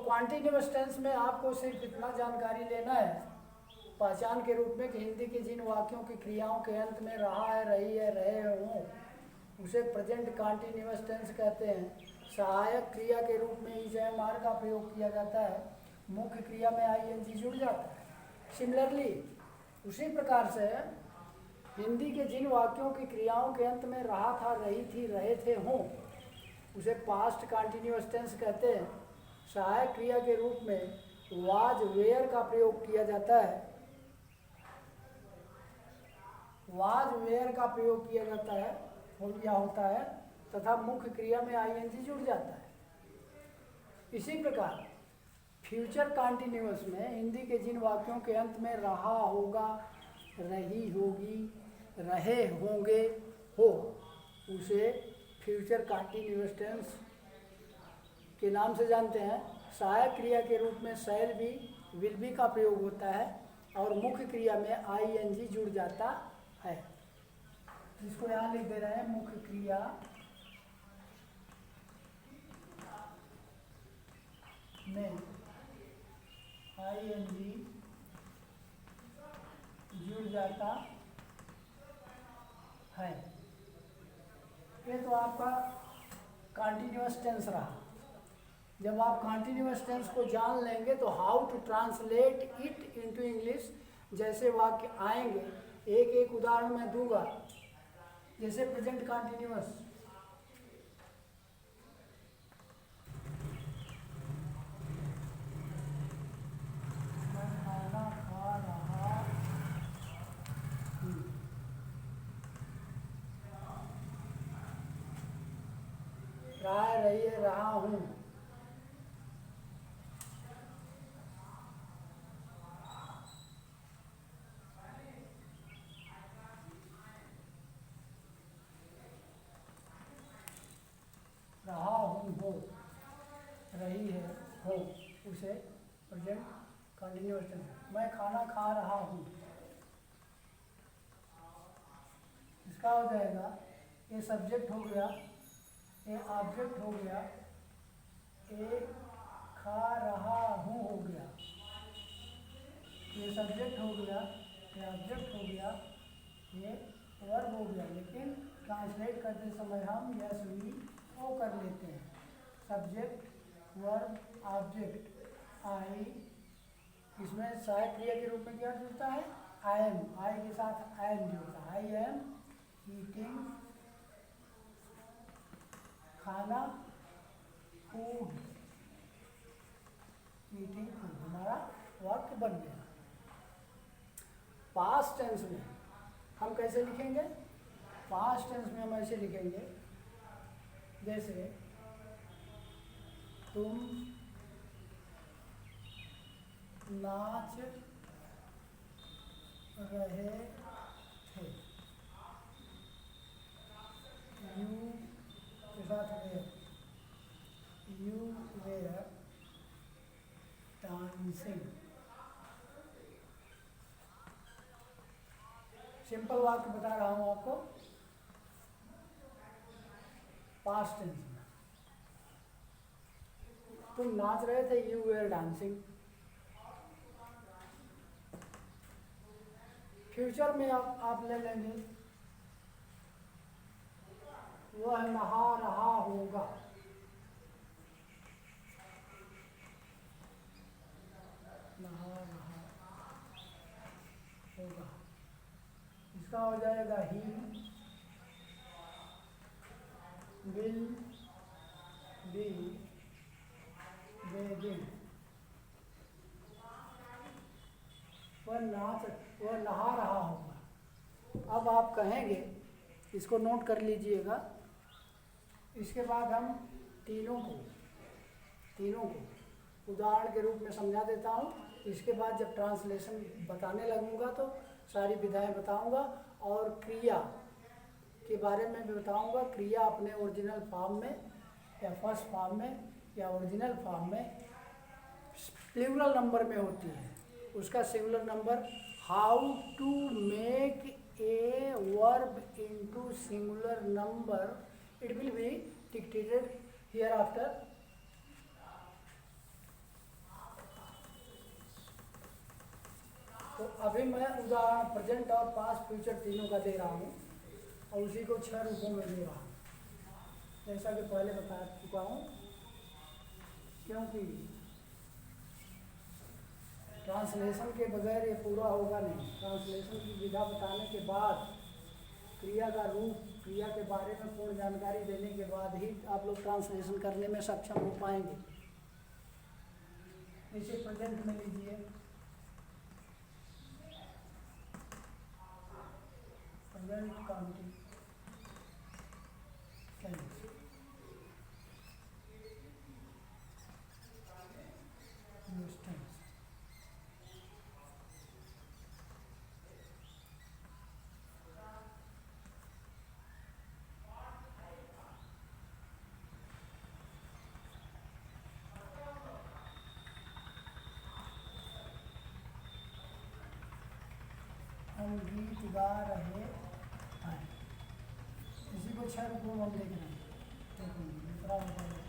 Continuous tense में आपको सिर्फ इतना जानकारी लेना है पहचान के रूप में कि हिंदी के जिन वाक्यों की क्रियाओं के अंत में रहा है, रही है, रहे हों उसे प्रेजेंट कॉन्टिन्यूअस टेंस कहते हैं। सहायक क्रिया के रूप में इज एम आर का प्रयोग किया जाता है। मुख्य क्रिया में आई एन जी जुड़ जाता है। सिमिलरली उसी प्रकार से हिंदी के जिन वाक्यों की क्रियाओं के अंत में रहा था, रही थी, रहे थे, हों उसे पास्ट कॉन्टिन्यूअस टेंस कहते हैं। सहायक क्रिया के रूप में वाज वेयर का प्रयोग किया जाता है। वाज वेयर का प्रयोग किया जाता है या होता है तथा मुख्य क्रिया में आईएनजी जुड़ जाता है। इसी प्रकार फ्यूचर कॉन्टिन्यूअस में हिंदी के जिन वाक्यों के अंत में रहा होगा, रही होगी, रहे होंगे, हो उसे फ्यूचर कॉन्टिन्यूअस टेंस के नाम से जानते हैं। सहायक क्रिया के रूप में शैल भी, विल बी का प्रयोग होता है और मुख्य क्रिया में आईएनजी जुड़ जाता है, जिसको यहाँ लिख दे रहे हैं। मुख्य क्रिया में आईएनजी जुड़ जाता है। ये तो आपका कॉन्टिन्यूअस टेंस रहा। जब आप कॉन्टिन्यूअस टेंस को जान लेंगे तो how to translate it into English जैसे वाक्य आएंगे, एक एक उदाहरण मैं दूंगा। जैसे प्रेजेंट कॉन्टिन्यूअस, मैं खाना खा रहा हूँ। रहा, रही है, रहा हूँ। रहा हूँ, हो, रही है, हो उसे प्रेजेंट कंटिन्यूअस टेंस। मैं खाना खा रहा हूँ, इसका हो जाएगा ये सब्जेक्ट हो गया, ये ऑब्जेक्ट हो गया, ये खा रहा हूँ हो गया, ये सब्जेक्ट हो गया, ये ऑब्जेक्ट हो गया, ये वर्ब हो गया। लेकिन ट्रांसलेट करते समय हम यस वी ओ कर लेते हैं। सब्जेक्ट, वर्ब, ऑब्जेक्ट, आई, इसमें सहायक क्रिया के रूप में क्या जुड़ता है? आई एम, आई के साथ आई एम जुड़ता है। आई एम ईटिंग खाना, फूड, ईटिंग फूड, हमारा वाक्य बन गया। पास्ट टेंस में हम कैसे लिखेंगे? पास्ट टेंस में हम ऐसे लिखेंगे जैसे तुम नाच रहे थे, यू के साथ were, you were dancing. Simple वाक्य बता रहा हूं आपको पास्ट टेंस में। तुम नाच रहे थे, यू वेयर डांसिंग। फ्यूचर में आप ले लेंगे वह नहा रहा होगा, नहा रहा होगा, इसका हो जाएगा ही विल बी बेगिंग। वह नहा रहा होगा। अब आप कहेंगे, इसको नोट कर लीजिएगा। इसके बाद हम तीनों को उदाहरण के रूप में समझा देता हूँ। इसके बाद जब ट्रांसलेशन बताने लगूंगा तो सारी विधाएं बताऊंगा और क्रिया के बारे में भी बताऊंगा। क्रिया अपने ओरिजिनल फॉर्म में या फर्स्ट फॉर्म में या ओरिजिनल फॉर्म में प्लूरल नंबर में होती है। उसका singular number, how to make a verb into singular number, it will be dictated here after. अभी मैं उदाहरण प्रेजेंट और पास्ट फ्यूचर तीनों का दे रहा हूँ और उसी को 6 रूपों में दे रहा हूँ, जैसा कि पहले बता चुका हूँ। क्योंकि ट्रांसलेशन के बगैर ये पूरा होगा नहीं। ट्रांसलेशन की विधा बताने के बाद, क्रिया का रूप, क्रिया के बारे में पूर्ण जानकारी देने के बाद ही आप लोग ट्रांसलेशन करने में सक्षम हो पाएंगे। इसे प्रेजेंट में लीजिए, प्रेजेंट काउंटिंग हम गीत गा रहे हैं। इसी को 6 रूपों में हम देख रहे हैं। देखो दूसरा बताइए,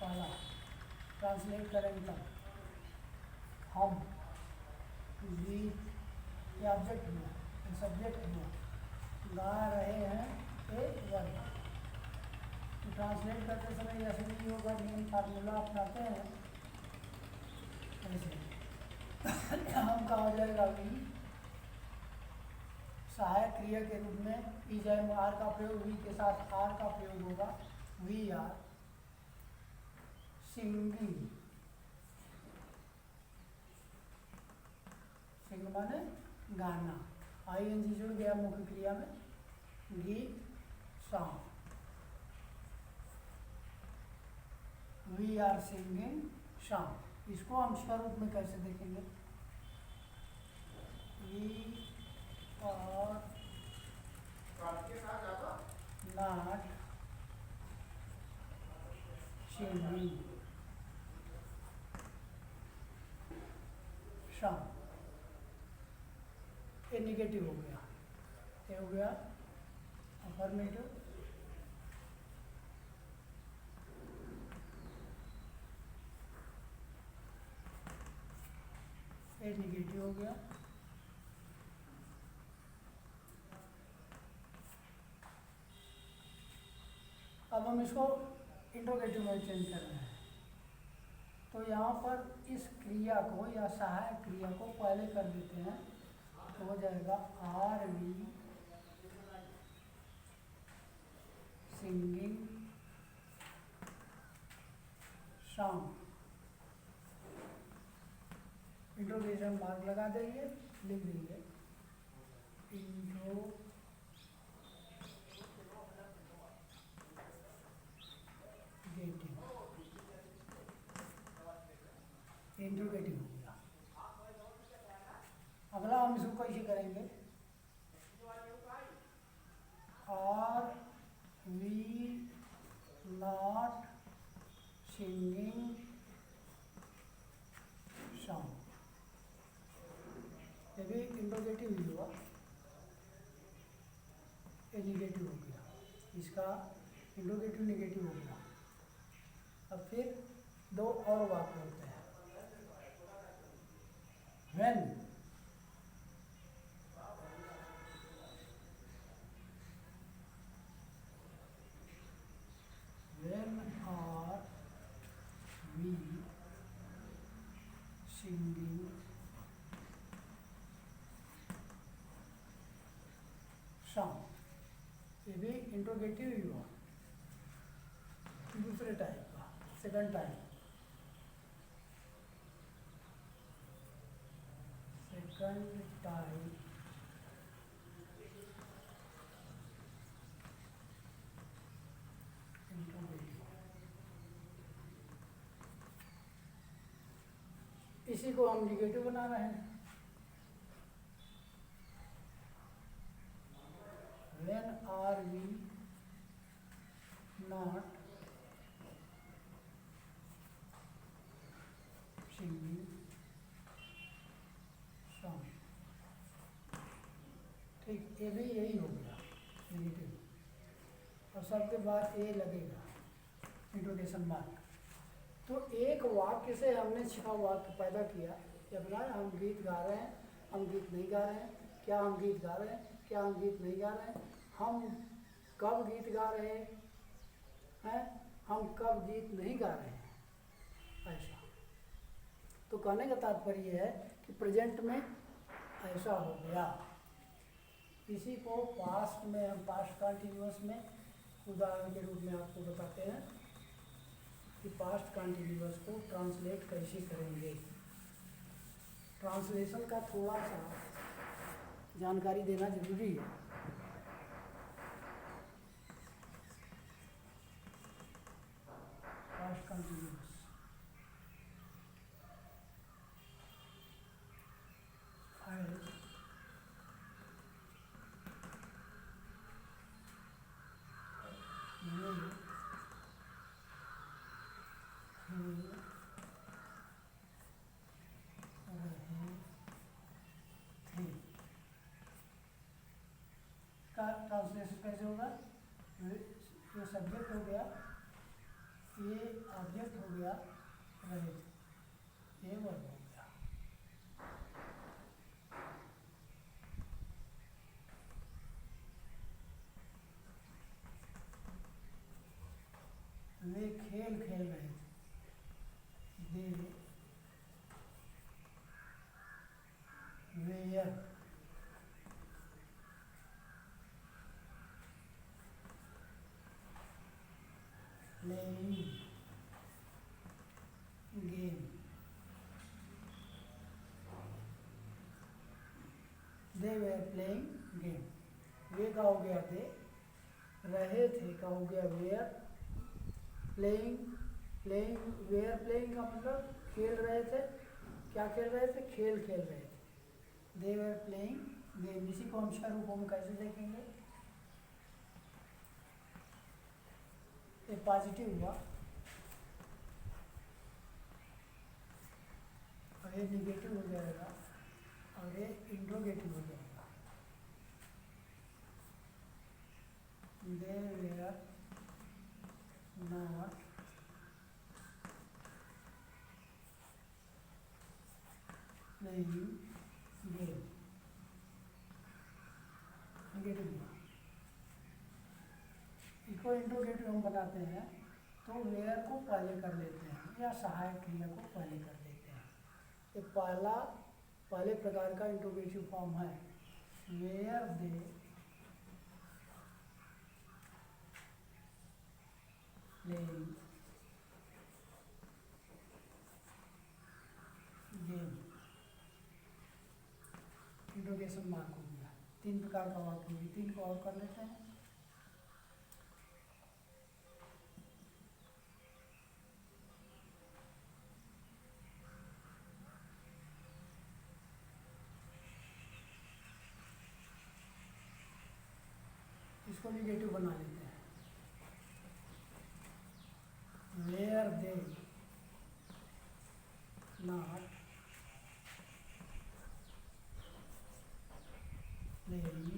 पहला ट्रांसलेट करेंगे तब हम, गीत ये ऑब्जेक्ट हुआ, ये सब्जेक्ट हुआ, गा रहे हैं ये वर्ब। तो ट्रांसलेट करते समय ऐसे नहीं होगा, नियम फार्मूला अपनाते हैं ऐसे। हम कहा हो जाएगा कि सहायक क्रिया के रूप में ई जाए आर का प्रयोग, वी के साथ आर का प्रयोग होगा, वी आर सिंगिंग। सिंग माने गाना, आई एन जी जुड़ गया मुख्य क्रिया में, गीत song. We are singing song. इसको हम 6 रूप में कैसे देखेंगे? We are not singing song. ये निगेटिव हो गया, ये हो गया अफर्मेटिव, ये निगेटिव हो गया। अब हम इसको इंट्रोगेटिव में चेंज कर रहे हैं। तो यहाँ पर इस क्रिया को या सहायक क्रिया को पहले कर देते हैं, तो हो जाएगा are we singing song. Interrogation mark लगा देंगे, लिख देंगे इंट्रोगेटिव। इंट्रोगेटिव हो गया। अगला हम इसको कैसे करेंगे? Are we not singing song. ये भी इंट्रोगेटिव ही हुआ, ये निगेटिव हो गया, इसका इंट्रोगेटिव निगेटिव हो गया। अब फिर 2 और वाक्य होते हैं। when are we singing song? ये भी इंट्रोगेटिव ही हुआ, दूसरे टाइप का, second type. Second type interrogative. इसी को हम निगेटिव बना रहे हैं। When are we not singing song? ठीक, ये भी यही हो गया नेगेटिव। और सबके बाद ए लगेगा इंट्रोगेशन मार्क। तो एक वाक्य से हमने 6 वाक्य पैदा किया। ये अपना हम गीत गा रहे हैं, हम गीत नहीं गा रहे हैं, क्या हम गीत गा रहे हैं, क्या हम गीत नहीं गा रहे हैं, हम कब गीत गा रहे हैं, हम कब गीत नहीं गा रहे हैं, ऐसा। तो कहने का तात्पर्य है कि प्रेजेंट में ऐसा हो गया। इसी को पास्ट में, हम पास्ट कंटिन्यूअस में उदाहरण के रूप में आपको बताते हैं कि पास्ट कंटिन्यूअस को ट्रांसलेट कैसे करेंगे। ट्रांसलेशन का थोड़ा सा जानकारी देना जरूरी है। पास्ट कंटिन्यूअस ट्रांसलेशन कैसे होगा? ये सब्जेक्ट हो गया, ये ऑब्जेक्ट हो गया, रहे ये वर्ब हो गया। वे खेल खेल रहे थे, they were playing game, they were playing game. Were का हो गया थे, रहे थे का हो गया were, playing playing were playing का मतलब खेल रहे थे, क्या खेल रहे थे? खेल खेल रहे थे। They were playing game. इसी को हम छह रूपों में कैसे देखेंगे? ये पॉजिटिव हुआ और ये निगेटिव हो जाएगा और ये इंट्रोगेटिव हो जाएगा। They were not playing game, negative हुआ। इसको इंट्रोगेटिव हम बनाते हैं तो वेयर को पहले कर लेते हैं या सहायक क्रिया को पहले कर देते हैं। ये पहले प्रकार का इंट्रोगेटिव फॉर्म है। Were they playing game, interrogation mark हो गया। तीन प्रकार का वाक्य होगी, तीन को और कर लेते हैं। इसको निगेटिव बना लेते हैं। Were they not playing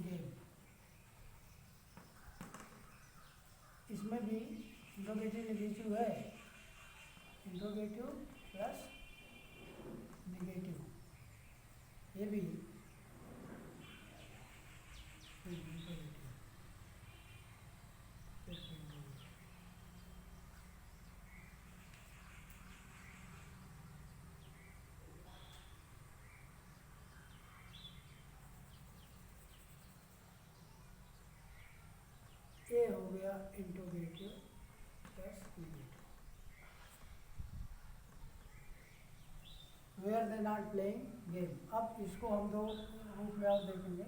game. इसमें भी इंट्रोगेटिव निगेटिव है, इंट्रोगेटिव प्लस निगेटिव, ये भी ये हो गया interrogative plus negative. Were they not playing game. अब इसको हम दो रूप में और देखेंगे।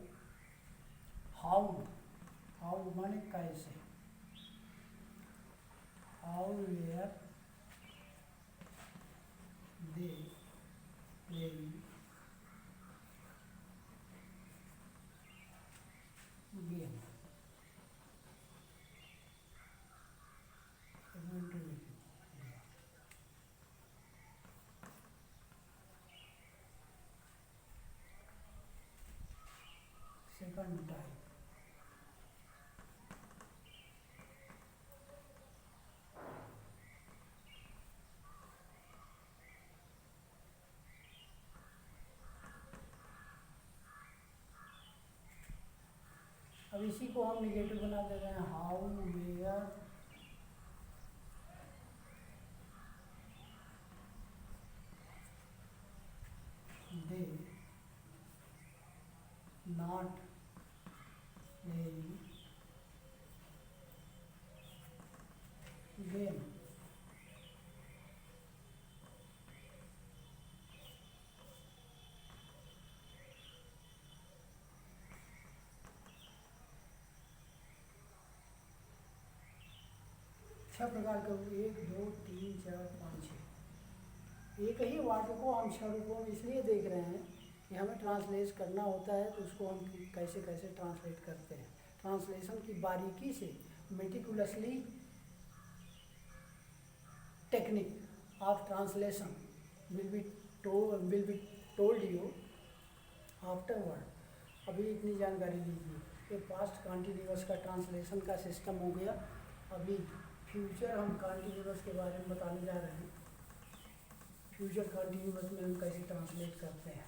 हाउ, हाउ माने कैसे, how were they playing game. Second type, अब इसी को हम निगेटिव बना दे रहे हैं, how were they not playing game. छह प्रकार के, 1 2 3 4 5 6, एक ही वाक्य को हम 6 रूपों में इसलिए देख रहे हैं कि हमें ट्रांसलेट करना होता है, तो उसको हम कैसे कैसे ट्रांसलेट करते हैं। ट्रांसलेशन की बारीकी से, meticulously technique of translation will be told you afterward. अभी इतनी जानकारी लीजिए कि पास्ट कॉन्टिन्यूअस का ट्रांसलेशन का सिस्टम हो गया। अभी फ्यूचर हम कॉन्टिन्यूअस के बारे में बताने जा रहे हैं। फ्यूचर कॉन्टिन्यूअस में हम कैसे ट्रांसलेट करते हैं।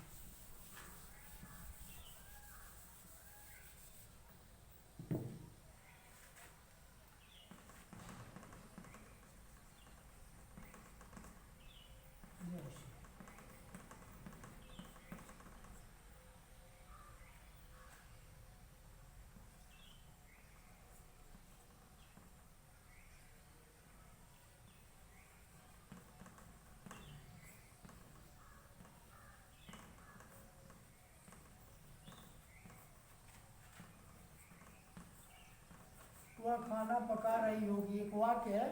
वह खाना पका रही होगी, एक वाक्य है,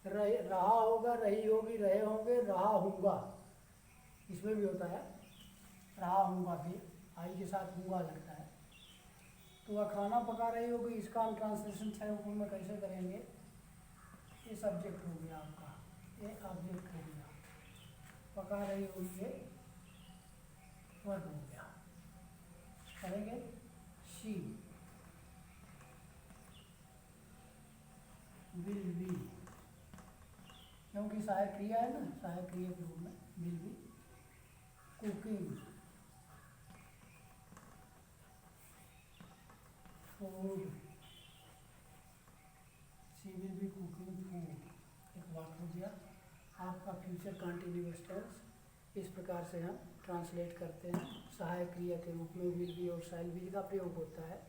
रहा होगा, रही होगी, रहे होंगे, रहा होगा, इसमें भी होता है रहा होगा, भी आई के साथ होगा लगता है। तो वह खाना पका रही होगी, इसका हम ट्रांसलेशन 6 रूपों में कैसे करेंगे। ये सब्जेक्ट हो गया आपका, ये ऑब्जेक्ट हो गया, पका रही होगी ये वर्ब हो गया। करेंगे शी विल बी, क्योंकि सहायक क्रिया है ना, सहायक क्रिया के रूप में will be cooking food, she will be cooking food, एक वाक्य हो गया आपका फ्यूचर कंटिन्यूअस टेंस। इस प्रकार से हम ट्रांसलेट करते हैं। सहायक क्रिया के रूप में विल बी और शैल बी का प्रयोग होता है।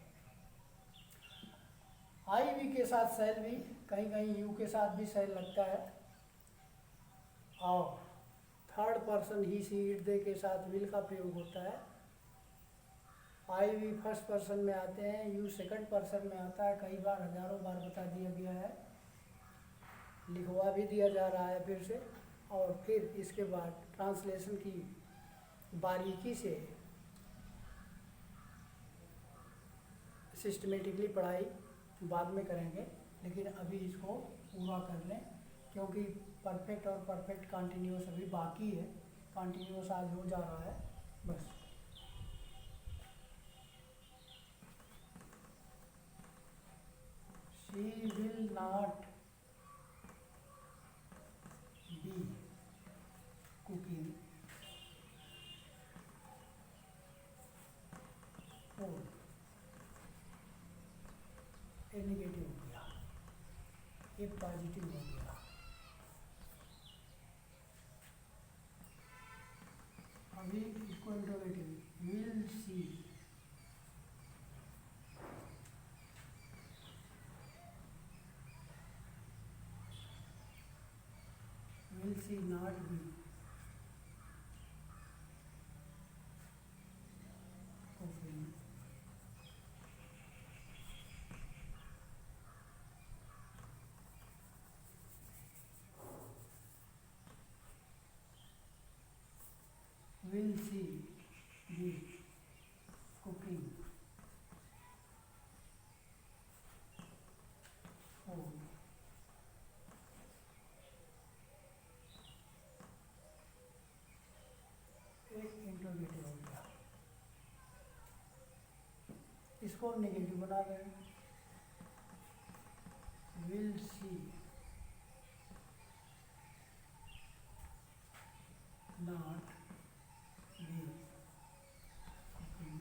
आई वी के साथ शैल बी, कहीं कहीं यू के साथ भी शैल लगता है, और third person he see it they के साथ विल का प्रयोग होता है। आई वी फर्स्ट पर्सन में आते हैं, यू सेकंड पर्सन में आता है, कई बार हजारों बार बता दिया गया है, लिखवा भी दिया जा रहा है फिर से। और फिर इसके बाद ट्रांसलेशन की बारीकी से सिस्टमेटिकली पढ़ाई बाद में करेंगे, लेकिन अभी इसको पूरा कर लें, क्योंकि परफेक्ट और परफेक्ट कॉन्टिन्यूअस अभी बाकी है। कॉन्टिन्यूअस आज हो जा रहा है बस। She will not be cooking food, ये नेगेटिव हो गया, ये पॉजिटिव हो गया। अभी इसको interrogative, will she not be cooking will she be cooking food। एक इंट्रोगेटिव हो गया, इसको हम नेगेटिव बना दें, will she not be cooking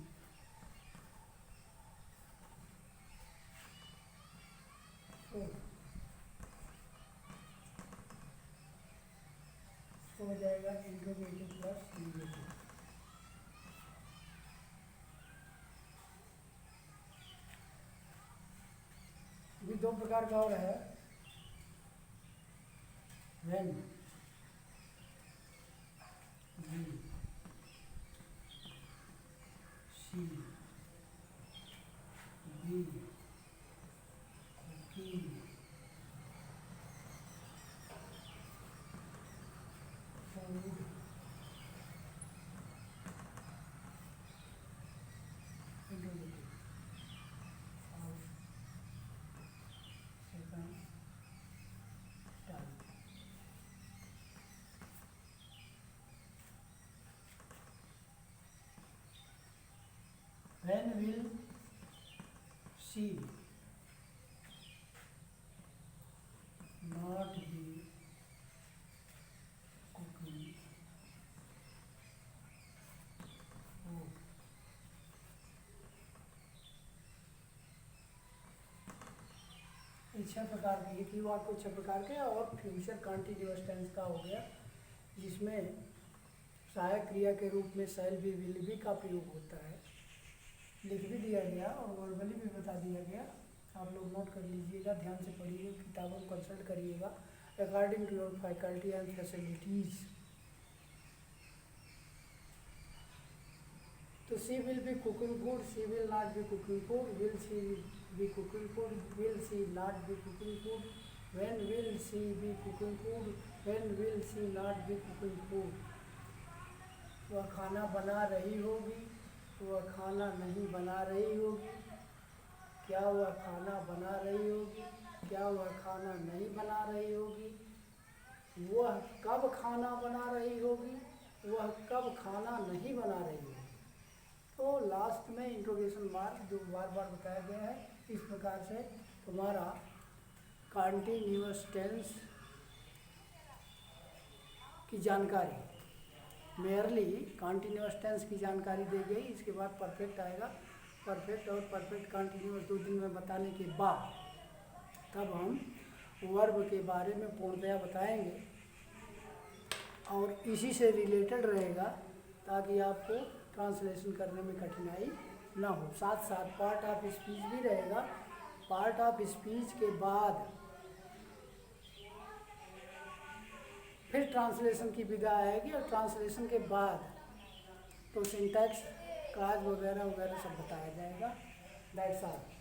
interrogative plus negative. भी दो प्रकार का और है, when we see be cooking food interrogative. और second type. When will she not be cooking food? छह प्रकार के, एक ही वाक्य को छह प्रकार के। और फ्यूचर कंटिन्यूअस टेंस का हो गया, जिसमें सहायक क्रिया के रूप में शैल भी, विल भी का प्रयोग होता है। लिख भी दिया गया और वर्बली भी बता दिया गया, आप लोग नोट कर लीजिएगा, ध्यान से पढ़िए, किताबों को कंसल्ट करिएगा according to your faculty and facilities. तो she will be cooking food, she will not be cooking food, will she be cooking food, will she not be cooking food, when will she be cooking food, when will she not be cooking food. वह खाना बना रही होगी, वह खाना नहीं बना रही होगी, क्या वह खाना बना रही होगी, क्या वह खाना नहीं बना रही होगी, वह कब खाना बना रही होगी, वह कब खाना नहीं बना रही होगी। तो लास्ट में इंट्रोगेशन मार्क जो बार बार बताया गया है, इस प्रकार से तुम्हारा कंटिन्यूअस टेंस की जानकारी, मेयरली कंटिन्यूअस टेंस की जानकारी दी गई। इसके बाद परफेक्ट आएगा। परफेक्ट और परफेक्ट कंटिन्यूअस 2 दिन में बताने के बाद तब हम वर्ब के बारे में पूर्णतया बताएंगे, और इसी से रिलेटेड रहेगा ताकि आपको ट्रांसलेशन करने में कठिनाई ना हो। साथ साथ पार्ट ऑफ स्पीच भी रहेगा। पार्ट ऑफ स्पीच के बाद फिर ट्रांसलेशन की विधा आएगी, और ट्रांसलेशन के बाद तो सिंटैक्स, काज वगैरह वगैरह सब बताया जाएगा। That's all.